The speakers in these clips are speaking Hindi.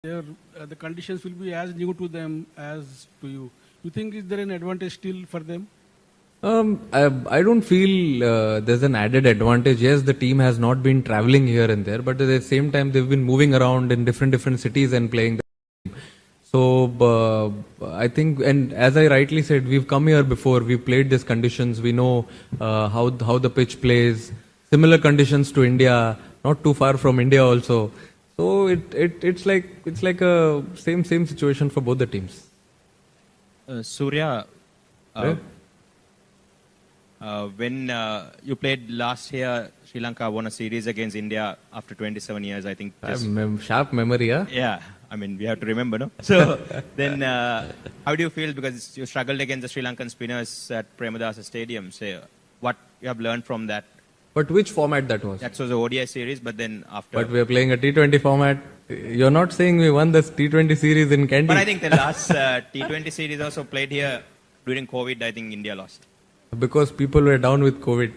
Their the conditions will be as new to them as to you. You think is there an advantage still for them? I don't feel there's an added advantage. Yes, the team has not been traveling here and there, but at the same time, they've been moving around in different cities and playing the game. So I think, and as I rightly said, we've come here before. We've played these conditions. We know how the pitch plays. Similar conditions to India, not too far from India also. So it's like a same situation for both the teams. Surya, Yeah. when you played last year, Sri Lanka won a series against India after 27 years, I think. I have sharp memory, yeah. Yeah, I mean, we have to remember, no? So then, how do you feel? Because you struggled against the Sri Lankan spinners at Premadasa Stadium. So what you have learned from that? But which format that was? That was the ODI series, but then after. But we are playing a T20 format. You're not saying we won the T20 series in Kandy. But I think the last T20 series also played here during COVID. I think India lost. Because people were down with COVID.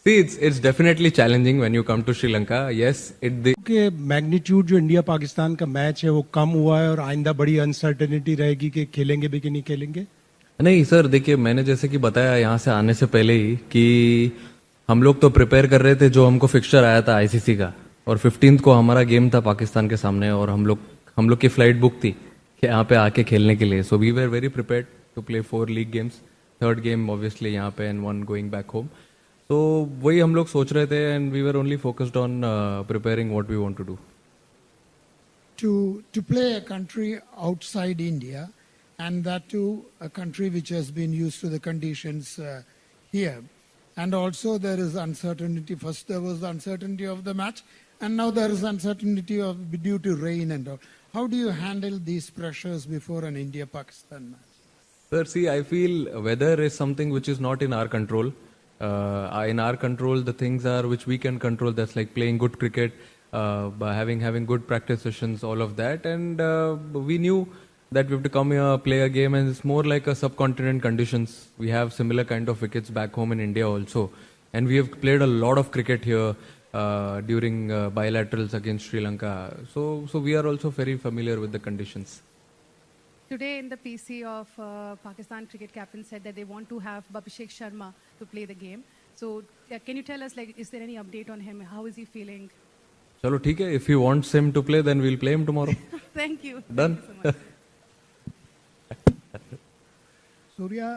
See, it's definitely challenging when you come to Sri Lanka. Yes, के मैग्नीट्यूड जो इंडिया पाकिस्तान का मैच है वो कम हुआ है और आइंदा बड़ी अनसर्टेनिटी रहेगी कि खेलेंगे भी कि नहीं खेलेंगे. नहीं सर, देखिए मैंने जैसे कि बताया यहाँ से आने से पहले ही कि हम लोग तो प्रिपेयर कर रहे थे जो हमको फिक्सचर आया था आईसीसी का, और 15th को हमारा गेम था पाकिस्तान के सामने, और हम लोग की फ्लाइट बुक थी कि यहाँ पे आके खेलने के लिए. So we were very prepared to play 4 league games, 3rd game obviously यहाँ पे एंड 1 गोइंग बैक होम. तो वही हम लोग सोच रहे थे and we were only focused on preparing what we want to do. To play a country outside India, and that too a country which has been used to the conditions here, and also there is uncertainty. First there was the uncertainty of the match, and now there is uncertainty of due to rain and all. How do you handle these pressures before an India-Pakistan match? Sir, see, I feel weather is something which is not in our control. In our control, the things are which we can control. That's like playing good cricket, by having good practice sessions, all of that. And we knew that we have to come here, play a game, and it's more like a subcontinent conditions. We have similar kind of wickets back home in India also. And we have played a lot of cricket here during bilaterals against Sri Lanka. So we are also very familiar with the conditions. Today in the PC of Pakistan cricket captain said that they want to have Abhishek Sharma to play the game. So can you tell us, like, is there any update on him? How is he feeling? Chalo, theek hai. If he wants him to play, then we'll play him tomorrow. Thank you. Done. Thank you so much. Surya,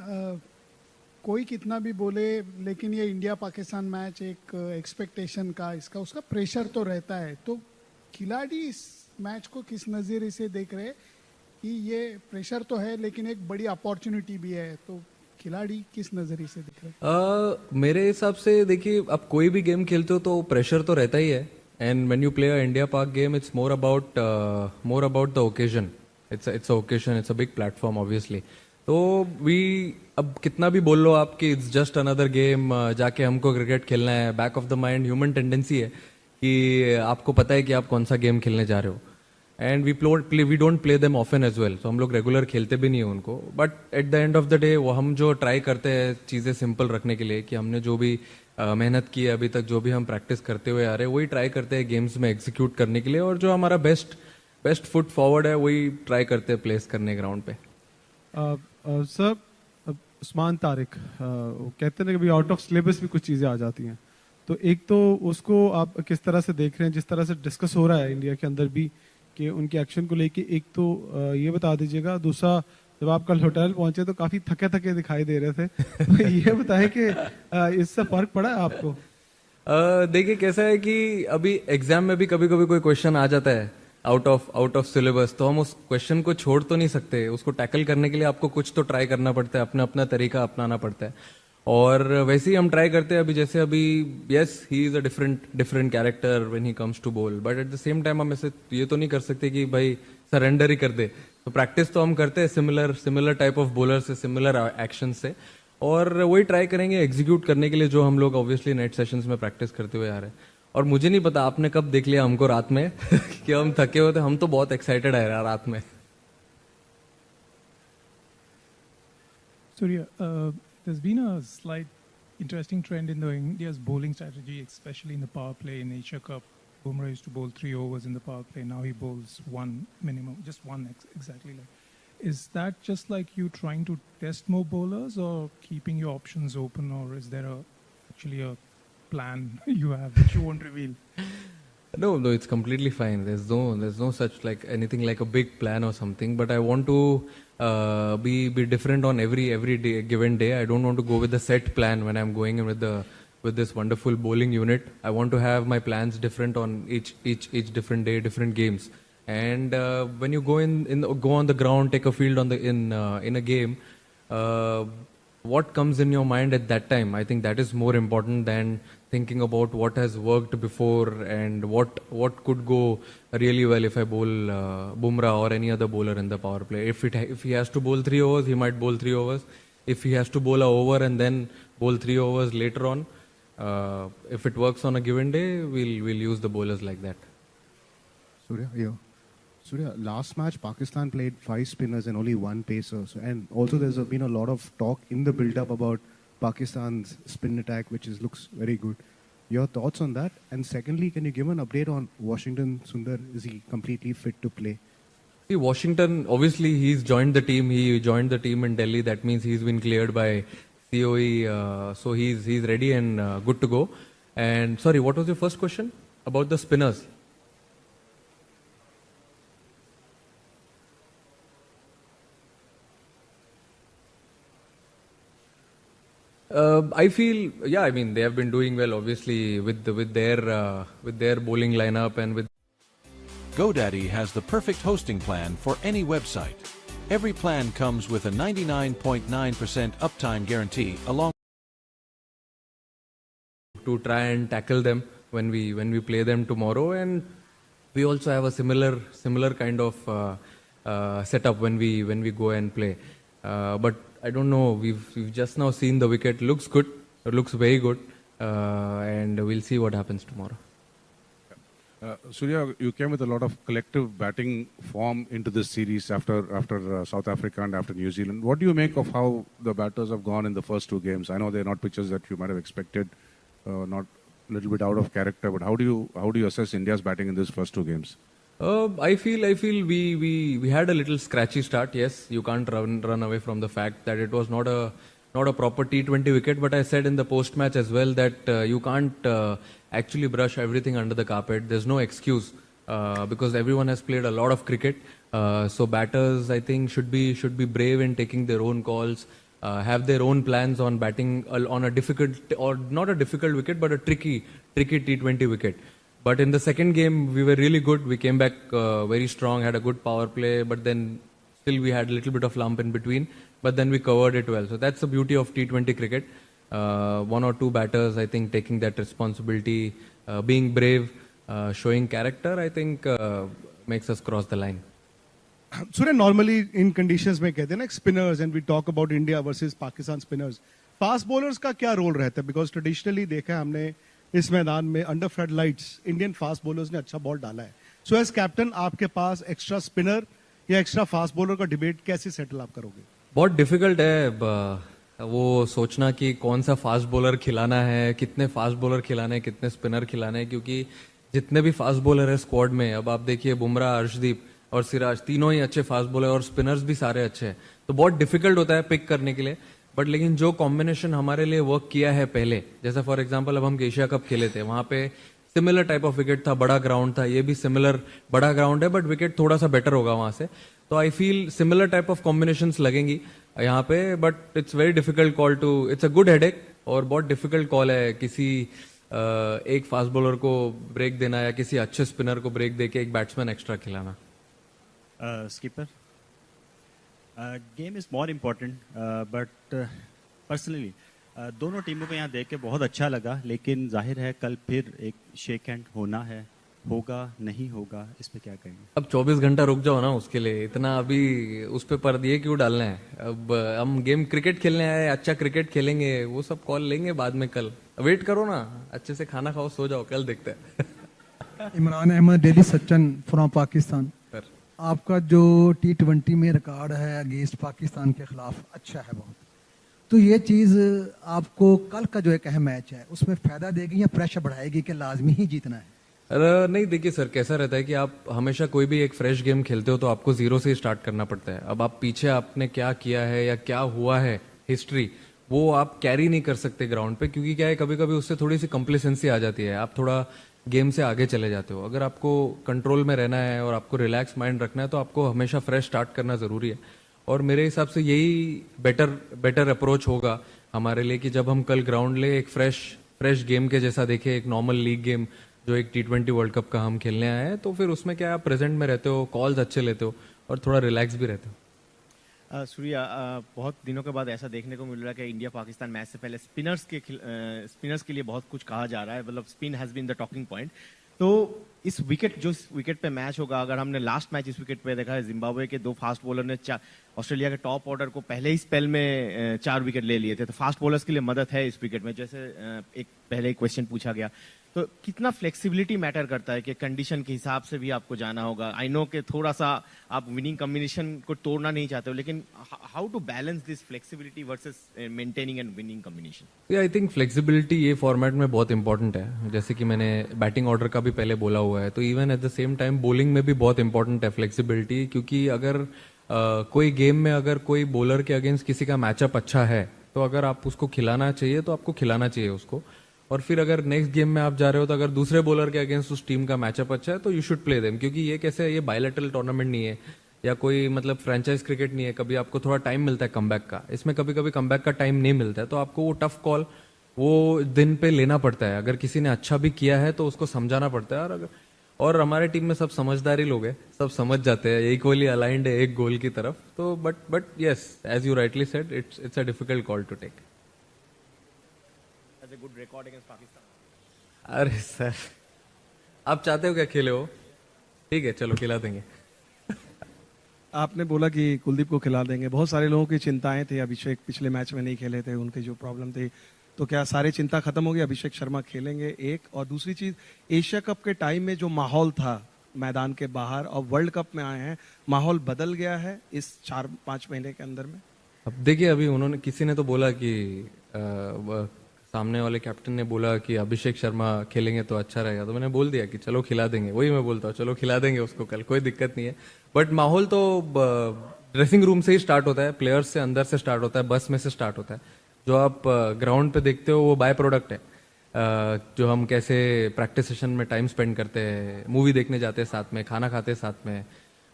कोई कितना भी बोले लेकिन ये इंडिया पाकिस्तान मैच एक एक्सपेक्टेशन का इसका उसका प्रेशर तो रहता है. तो खिलाड़ी इस मैच को किस नज़रिए से देख रहे हैं कि ये प्रेशर तो है लेकिन एक बड़ी अपॉर्चुनिटी भी है, तो खिलाड़ी किस नज़रिए से देख रहे हैं? मेरे हिसाब से देखिए, आप कोई भी गेम खेलते हो तो प्रेशर तो रहता ही है. And when you play a India Pak game, it's more about the occasion. It's a occasion, it's a big platform obviously. तो अब कितना भी बोल लो आप कि इट्स जस्ट अनदर गेम, जाके हमको क्रिकेट खेलना है, back of the mind human tendency है कि आपको पता है कि आप कौन सा गेम खेलने जा रहे हो. And we don't play them often as well. तो हम लोग रेगुलर खेलते भी नहीं है उनको. But at the end of the day वो हम जो ट्राई करते हैं चीज़ें सिंपल रखने के लिए, कि हमने जो भी मेहनत की है अभी तक, जो भी हम प्रैक्टिस करते हुए आ रहे हैं, वही ट्राई करते हैं गेम्स में एग्जीक्यूट करने के लिए, और जो हमारा बेस्ट फुट फॉरवर्ड है वही ट्राई करते हैं प्लेस करने ग्राउंड पे. सर, उस्मान तारिक वो कहते हैं कि भी आउट ऑफ सिलेबस भी कुछ चीज़ें आ जाती हैं. तो एक तो उसको आप किस तरह से देख रहे हैं, जिस तरह से डिस्कस हो रहा है इंडिया के अंदर भी कि उनके एक्शन को लेके, एक तो ये बता दीजिएगा. दूसरा, जब आप कल होटल पहुंचे तो काफ़ी थके थके दिखाई दे रहे थे. तो ये बताएं कि इससे फ़र्क पड़ा है आपको? देखिए कैसा है कि अभी एग्जाम में भी कभी कभी कोई क्वेश्चन आ जाता है आउट ऑफ सिलेबस, तो हम उस क्वेश्चन को छोड़ तो नहीं सकते. उसको टैकल करने के लिए आपको कुछ तो ट्राई करना पड़ता है, अपना अपना तरीका अपनाना पड़ता है. और वैसे ही हम ट्राई करते हैं. अभी yes, he is a different character when he comes to bowl, but at the same time हम ऐसे ये तो नहीं कर सकते कि भाई सरेंडर ही कर दे. तो प्रैक्टिस तो हम करते हैं सिमिलर टाइप ऑफ बॉलर से, सिमिलर एक्शन से, और वही ट्राई करेंगे एग्जीक्यूट करने के लिए जो हम लोग ऑब्वियसली नेट सेशंस में प्रैक्टिस करते हुए आ रहे हैं. और मुझे नहीं पता आपने कब देख लिया हमको रात में कि हम थके हुए थे. हम तो बहुत एक्साइटेड है रात में. Surya, there's been a slight interesting trend in the India's bowling strategy, especially in the power play in Asia Cup. Bumrah used to bowl 3 overs in the power play. Now he bowls one minimum, just one exactly. Like, is that just like you trying to test more bowlers, or keeping your options open, or is there actually a plan you have which you won't reveal? No, it's completely fine. There's no such like anything like a big plan or something. But I want to be different on every day, given day. I don't want to go with the set plan when I'm going in with this wonderful bowling unit. I want to have my plans different on each different day, different games. And when you go go on the ground, take a field in a game, what comes in your mind at that time, I think that is more important than thinking about what has worked before and what could go really well if I bowl Bumrah or any other bowler in the power play. If he has to bowl 3 overs, he might bowl 3 overs. If he has to bowl a over and then bowl 3 overs later on, if it works on a given day, we'll use the bowlers like that. Surya, last match Pakistan played 5 spinners and only 1 pacer. And also there's been a lot of talk in the build-up about Pakistan's spin attack, which looks very good. Your thoughts on that? And secondly, can you give an update on Washington Sundar? Is he completely fit to play? See, Washington, obviously he's joined the team. He joined the team in Delhi. That means he's been cleared by COE. So he's ready and good to go. And sorry, what was your first question? About the spinners? I feel, yeah, I mean, they have been doing well, obviously, with their bowling lineup and with. GoDaddy has the perfect hosting plan for any website. Every plan comes with a 99.9% uptime guarantee along to try and tackle them when we play them tomorrow, and we also have a similar kind of setup when we go and play. But I don't know. We've just now seen the wicket. Looks good. It looks very good, and we'll see what happens tomorrow. Surya, you came with a lot of collective batting form into this series after South Africa and after New Zealand. What do you make of how the batters have gone in the first 2 games? I know they're not pitches that you might have expected, not a little bit out of character. But how do you assess India's batting in these first 2 games? I feel we had a little scratchy start. Yes, you can't run away from the fact that it was not a proper T20 wicket. But I said in the post match as well that you can't actually brush everything under the carpet. There's no excuse because everyone has played a lot of cricket. So batters, I think, should be brave in taking their own calls, have their own plans on batting on a difficult, or not a difficult wicket, but a tricky T20 wicket. But in the second game, we were really good. We came back very strong, had a good power play, but then still we had a little bit of lump in between. But then we covered it well. So that's the beauty of T20 cricket. 1 or 2 batters, I think, taking that responsibility, being brave, showing character, I think makes us cross the line. Surya, normally in conditions में कहते हैं ना spinners, and we talk about India versus Pakistan spinners. Fast bowlers का क्या role रहता है? Because traditionally देखा है हमने इस मैदान में under flood lights Indian fast bowlers ने अच्छा बॉल डाला है. सो एज कैप्टन आपके पास एक्स्ट्रा स्पिनर या एक्स्ट्रा फास्ट बॉलर का डिबेट कैसे सेटल आप करोगे? बहुत डिफिकल्ट है वो सोचना कि कौन सा फास्ट बॉलर खिलाना है, कितने फास्ट बॉलर खिलाने हैं, कितने स्पिनर खिलाने हैं, क्योंकि जितने भी फास्ट बॉलर है स्क्वाड में, अब आप देखिए बुमराह, अर्शदीप और सिराज, तीनों ही अच्छे फास्ट बॉलर और स्पिनर्स भी सारे अच्छे हैं. तो बहुत डिफिकल्ट होता है पिक करने के लिए. बट लेकिन जो कॉम्बिनेशन हमारे लिए वर्क किया है पहले, जैसा फॉर एग्जांपल अब हम एशिया कप खेले थे, वहां पे सिमिलर टाइप ऑफ विकेट था, बड़ा ग्राउंड था, ये भी सिमिलर बड़ा ग्राउंड है, बट विकेट थोड़ा सा बेटर होगा वहां से. तो I feel similar type of combinations लगेंगी यहाँ पे. But it's very difficult call to, it's a good headache और बहुत डिफिकल्ट कॉल है किसी एक फास्ट बॉलर को ब्रेक देना या किसी अच्छे स्पिनर को ब्रेक देके एक बैट्समैन एक्स्ट्रा खिलाना. Skipper, game is more important, but personally, दोनों टीमों को यहाँ देख के बहुत अच्छा लगा, लेकिन जाहिर है कल फिर एक शेक हैंड होना है, होगा नहीं होगा, इस पे क्या कहेंगे? अब 24 घंटा रुक जाओ ना उसके लिए, इतना अभी उस पे पर्दे क्यों डालना है? अब हम गेम क्रिकेट खेलने आए, अच्छा क्रिकेट खेलेंगे, वो सब कॉल लेंगे बाद में. कल वेट करो ना, अच्छे से खाना खाओ, सो जाओ, कल देखते हैं. Imran Ahmed, daily Sachin from Pakistan. आपका जो T20 में रिकॉर्ड है अगेंस्ट पाकिस्तान के खिलाफ अच्छा है बहुत, तो ये चीज़ आपको कल का जो एक अहम मैच है उसमें फायदा देगी या प्रेशर बढ़ाएगी कि लाजमी ही जीतना है? नहीं देखिए सर, कैसा रहता है कि आप हमेशा कोई भी एक फ्रेश गेम खेलते हो तो आपको जीरो से ही स्टार्ट करना पड़ता है. अब आप पीछे आपने क्या किया है या क्या हुआ है हिस्ट्री, वो आप कैरी नहीं कर सकते ग्राउंड पे, क्योंकि क्या है कभी कभी उससे थोड़ी सी कंप्लेसेंसी आ जाती है, आप थोड़ा गेम से आगे चले जाते हो. अगर आपको कंट्रोल में रहना है और आपको रिलैक्स माइंड रखना है तो आपको हमेशा फ्रेश स्टार्ट करना जरूरी है. और मेरे हिसाब से यही बेटर अप्रोच होगा हमारे लिए कि जब हम कल ग्राउंड ले एक फ्रेश गेम के जैसा देखें, एक नॉर्मल लीग गेम जो एक T20 वर्ल्ड कप का हम खेलने आए हैं, तो फिर उसमें क्या आप प्रेजेंट में रहते हो, कॉल्स अच्छे लेते हो और थोड़ा रिलैक्स भी रहते हो. सूर्या, बहुत दिनों के बाद ऐसा देखने को मिल रहा है कि इंडिया पाकिस्तान मैच से पहले स्पिनर्स के लिए बहुत कुछ कहा जा रहा है, मतलब spin has been the talking point. तो इस विकेट पे मैच होगा, अगर हमने लास्ट मैच इस विकेट पे देखा है, जिम्बाब्वे के 2 फास्ट बॉलर ने ऑस्ट्रेलिया के टॉप ऑर्डर को पहले ही स्पेल में 4 विकेट ले लिए थे. तो फास्ट बॉलर्स के लिए मदद है इस विकेट में, जैसे एक पहले एक क्वेश्चन पूछा गया. तो कितना फ्लेक्सिबिलिटी मैटर करता है कि कंडीशन के हिसाब से भी आपको जाना होगा. आई नो कि थोड़ा सा आप विनिंग कॉम्बिनेशन को तोड़ना नहीं चाहते हो, लेकिन how to balance this flexibility versus maintaining and winning combination. I think flexibility ये फॉर्मेट में बहुत इंपॉर्टेंट है, जैसे कि मैंने बैटिंग ऑर्डर का भी पहले बोला हुआ है, तो even at the same time bowling में भी बहुत इंपॉर्टेंट है फ्लेक्सिबिलिटी. क्योंकि अगर कोई गेम में अगर कोई बॉलर के अगेंस्ट किसी का मैचअप अच्छा है तो अगर आप उसको खिलाना चाहिए तो आपको खिलाना चाहिए उसको. और फिर अगर नेक्स्ट गेम में आप जा रहे हो तो अगर दूसरे बॉलर के अगेंस्ट उस टीम का मैचअप अच्छा है तो यू शुड प्ले देम. क्योंकि ये कैसे, ये बायलैटरल टूर्नामेंट नहीं है या कोई मतलब फ्रेंचाइज क्रिकेट नहीं है, कभी आपको थोड़ा टाइम मिलता है कमबैक का. इसमें कभी कभी कमबैक का टाइम नहीं मिलता है, तो आपको वो टफ कॉल वो दिन पे लेना पड़ता है. अगर किसी ने अच्छा भी किया है तो उसको समझाना पड़ता है. और हमारे टीम में सब समझदारी लोग हैं, सब समझ जाते हैं, इक्वली अलाइंड है एक गोल की तरफ. तो but yes, as you rightly said, it's a difficult call to take. That's a good record against Pakistan. अरे सर, आप चाहते हो क्या खेले हो? ठीक है, चलो खिला देंगे. आपने बोला कि कुलदीप को खिला देंगे. बहुत सारे लोगों की चिंताएं थी. अभिषेक पिछले मैच में नहीं खेले थे, उनकी जो प्रॉब्लम थी, तो क्या सारी चिंता खत्म हो गई? अभिषेक शर्मा खेलेंगे, एक. और दूसरी चीज, एशिया कप के टाइम में जो माहौल था मैदान के बाहर, और वर्ल्ड कप में आए हैं, माहौल बदल गया है इस 4-5 महीने के अंदर में? अब देखिए, अभी उन्होंने, किसी ने तो बोला कि सामने वाले कैप्टन ने बोला कि अभिषेक शर्मा खेलेंगे तो अच्छा रहेगा, तो मैंने बोल दिया कि चलो खिला देंगे. वही मैं बोलता हूँ, चलो खिला देंगे उसको कल, कोई दिक्कत नहीं है. बट माहौल तो ड्रेसिंग रूम से ही स्टार्ट होता है, प्लेयर्स से अंदर से स्टार्ट होता है, बस में से स्टार्ट होता है. जो आप ग्राउंड पे देखते हो वो बाय प्रोडक्ट है. जो हम कैसे प्रैक्टिस सेशन में टाइम स्पेंड करते हैं, मूवी देखने जाते हैं साथ में, खाना खाते हैं साथ में,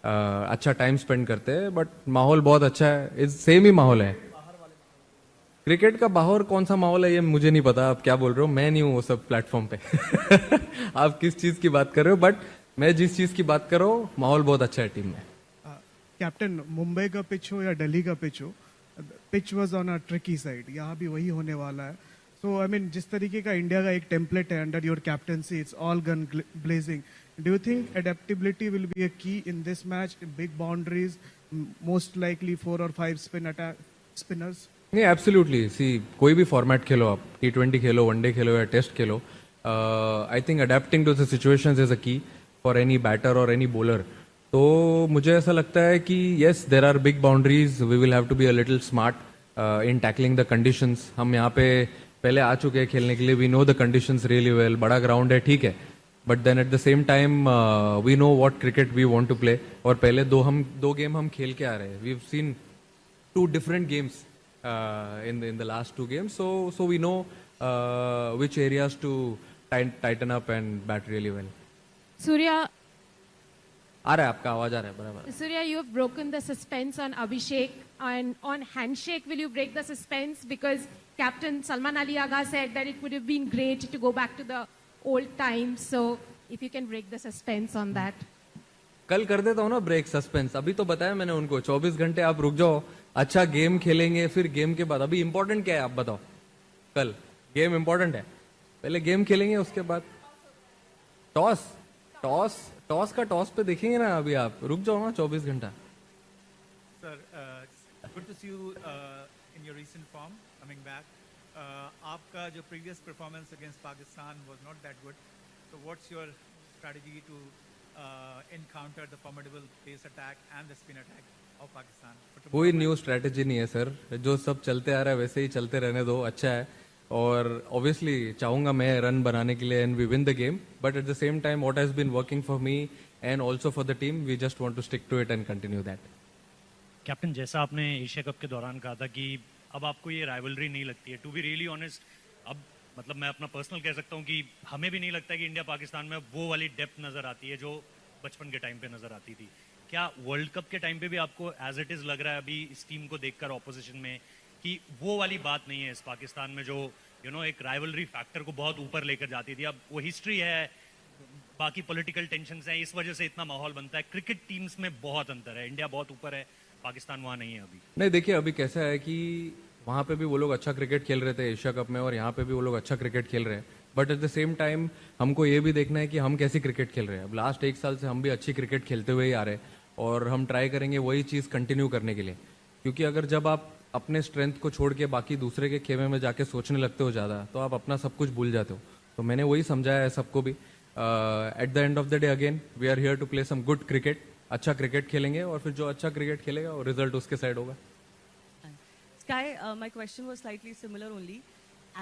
अच्छा टाइम स्पेंड करते हैं. बट माहौल बहुत अच्छा है, सेम ही माहौल है. क्रिकेट का बाहर कौन सा माहौल है ये मुझे नहीं पता, आप क्या बोल रहे हो, मैं नहीं हूँ वो सब प्लेटफॉर्म पे. आप किस चीज की बात कर रहे हो? बट मैं जिस चीज की बात कर रहा हूँ, माहौल बहुत अच्छा है टीम में. कैप्टन, मुंबई का पिच हो या दिल्ली का पिच हो, pitch was on a tricky side. यहाँ भी वही होने वाला है. सो आई मीन, जिस तरीके का इंडिया का एक टेम्पलेट है under your captaincy, it's all gun blazing. Do you think adaptability will be a key in this match? Big boundaries, most likely 4 और 5 स्पिनर्स. नहीं, एब्सोल्युटली. सी, कोई भी फॉर्मेट खेलो आप, T20 खेलो, वनडे खेलो या टेस्ट खेलो, I think adapting to the situations is a key for any batter और एनी बॉलर. तो मुझे ऐसा लगता है कि yes, there are big boundaries, we will have to be a little smart in tackling the conditions. हम यहाँ पे पहले आ चुके हैं खेलने के लिए, we know the conditions really well. बड़ा ग्राउंड है, ठीक है, but then at the same time we know what cricket we want to play. और पहले दो गेम हम खेल के आ रहे हैं. We have seen 2 different games in the last 2 games, so we know which areas to tighten up and bat really well. Surya, आ रहा है आपका आवाज, आ रहा है बराबर. Surya, you have broken the suspense on Abhishek, and on handshake, will you break the suspense? Because Captain Salman Ali Agha said that it would have been great to go back to the old times. So if you can break the suspense on that. कल कर देता हूँ ना ब्रेक सस्पेंस. अभी तो बताया मैंने उनको 24 घंटे आप रुक जाओ, अच्छा गेम खेलेंगे, फिर गेम के बाद. अभी इंपॉर्टेंट क्या है आप बताओ? कल गेम इंपॉर्टेंट है, पहले गेम खेलेंगे, उसके बाद टॉस टॉस टॉस का टॉस पे देखेंगे ना. अभी आप रुक जाओ ना 24 घंटा. Sir, good to see you in your recent form coming back. आपका जो previous performance against Pakistan was not that good. So what's your strategy to encounter the formidable pace attack and the spin attack of Pakistan? कोई न्यू स्ट्रेटेजी नहीं है सर, जो सब चलते आ रहा है वैसे ही चलते रहने दो, अच्छा है. और ऑब्वियसली चाहूंगा मैं रन बनाने के लिए and we win the game, but at the same time what has been working for me and also for the team, we just want to stick to it and continue that. Captain, जैसा आपने एशिया कप के दौरान कहा था कि अब आपको ये राइवलरी नहीं लगती है, टू बी रियली ऑनेस्ट, अब मतलब मैं अपना पर्सनल कह सकता हूँ कि हमें भी नहीं लगता कि इंडिया पाकिस्तान में वो वाली डेप्थ नजर आती है जो बचपन के टाइम पे नजर आती थी. क्या वर्ल्ड कप के टाइम पे भी आपको एज इट इज लग रहा है अभी इस टीम को देखकर ऑपोजिशन में कि वो वाली बात नहीं है इस पाकिस्तान में जो एक राइवलरी फैक्टर को बहुत ऊपर लेकर जाती थी? अब वो हिस्ट्री है, बाकी पॉलिटिकल टेंशन हैं, इस वजह से इतना माहौल बनता है. क्रिकेट टीम्स में बहुत अंतर है, इंडिया बहुत ऊपर है, पाकिस्तान वहाँ नहीं है अभी. नहीं, देखिए अभी कैसा है कि वहाँ पे भी वो लोग अच्छा क्रिकेट खेल रहे थे एशिया कप में और यहाँ पे भी वो लोग अच्छा क्रिकेट खेल रहे हैं, but at the same time हमको ये भी देखना है कि हम कैसी क्रिकेट खेल रहे हैं. अब लास्ट 1 साल से हम भी अच्छी क्रिकेट खेलते हुए ही आ रहे हैं और हम ट्राई करेंगे वही चीज़ कंटिन्यू करने के लिए, क्योंकि अगर जब आप अपने स्ट्रेंथ को छोड़ के बाकी दूसरे के खेमे में जाके सोचने लगते हो ज़्यादा, तो आप अपना सब कुछ भूल जाते हो. तो मैंने वही समझाया है सबको भी. At the end of the day again we are here to play some good cricket. अच्छा क्रिकेट खेलेंगे और फिर जो अच्छा क्रिकेट खेलेगा और रिजल्ट उसके साइड होगा. Sky, my question was slightly similar only.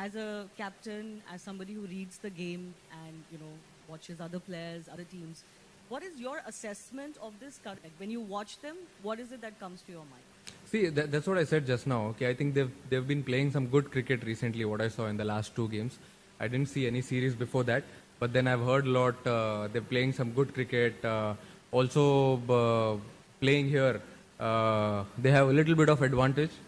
As a captain, as somebody who reads the game and watches other players, other teams, what is your assessment of this? Like when you watch them, what is it that comes to your mind? See, that's what I said just now. Okay, I think they've been playing some good cricket recently. What I saw in the last 2 games, I didn't see any series before that. But then I've heard a lot. They're playing some good cricket. Also playing here, they have a little bit of advantage.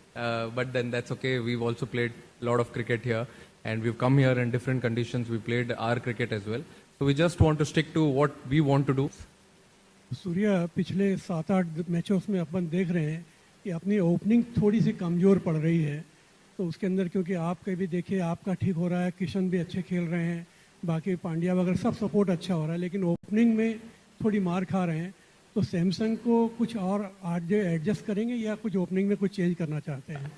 But then that's okay. We've also played a lot of cricket here, and we've come here in different conditions. We played our cricket as well. So we just want to stick to what we want to do. Surya, पिछले 7-8 मैचों में अपन देख रहे हैं कि अपनी ओपनिंग थोड़ी सी कमज़ोर पड़ रही है. तो उसके अंदर क्योंकि आपके भी देखिए आपका ठीक हो रहा है, किशन भी अच्छे खेल रहे हैं, बाकी पांड्या वगैरह सब सपोर्ट अच्छा हो रहा है, लेकिन ओपनिंग में थोड़ी मार खा रहे हैं. तो सैमसंग को कुछ और आज एडजस्ट करेंगे या कुछ ओपनिंग में कुछ चेंज करना चाहते हैं?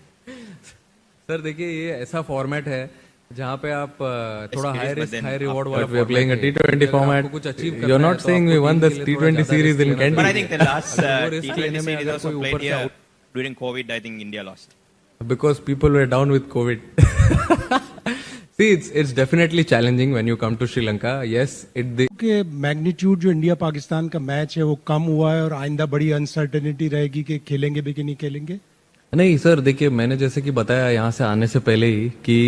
सर देखिए, ये ऐसा फॉर्मेट है जहाँ पे आप थोड़ा हाई रिस्क हाई रिवॉर्ड वाला we are playing a T20 format. कुछ अचीव करना है, you are not saying we won the T20 series in Kandy. But I think the last T20 series also played here during COVID. I think India lost because people were down with COVID. See, it's definitely challenging when you come to Sri Lanka. Yes, के मैग्नीट्यूड जो इंडिया पाकिस्तान का मैच है वो कम हुआ है और आइंदा बड़ी अनसर्टेनिटी रहेगी कि खेलेंगे भी कि नहीं खेलेंगे. नहीं सर, देखिए मैंने जैसे कि बताया यहाँ से आने से पहले ही कि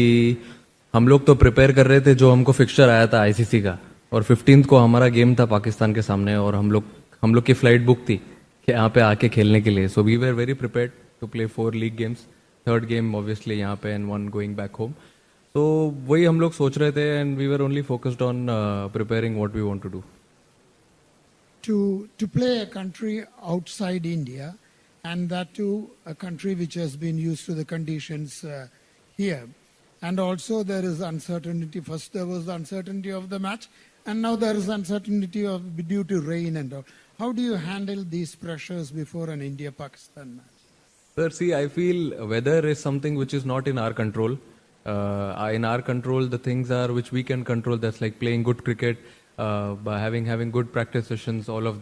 हम लोग तो प्रिपेयर कर रहे थे जो हमको फिक्सचर आया था आईसीसी का, और 15th को हमारा गेम था पाकिस्तान के सामने और हम लोग की फ्लाइट बुक थी कि यहाँ पे आके खेलने के लिए. So we were very prepared to play 4 league games, 3rd game obviously यहाँ पे एंड 1 गोइंग बैक होम. तो वही हम लोग सोच रहे थे and we were only focused on preparing what we want to do. To play a country outside India, and that too a country which has been used to the conditions here, and also there is uncertainty. First there was the uncertainty of the match, and now there is uncertainty due to rain and all. How do you handle these pressures before an India-Pakistan match? Sir, see, I feel weather is something which is not in our control. In our control, the things are which we can control. That's like playing good cricket, by having good practice sessions, all of